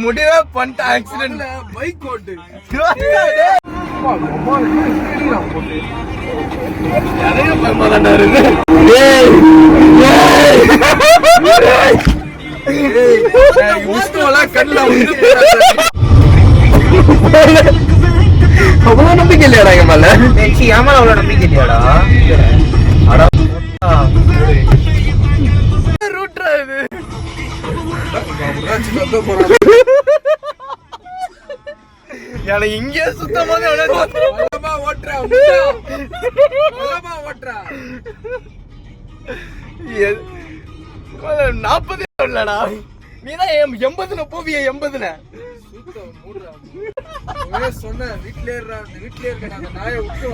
முடிவே பண்ணிட்ட accident bike ஓட்டு அவ்வளவு நம்பிக்கை இல்லையாடா என் மேல? என் மேல அவ்வளவு நம்பிக்கை இல்லையாடா? ரூட்ரா இது எனக்கு இங்கே சுத்தமா ஓட்டுறா 40 இல்லடா, நீதான் 80ல போவிய 80ல சொன்ன வீட்ல இருக்க அந்த நாயை விட்டு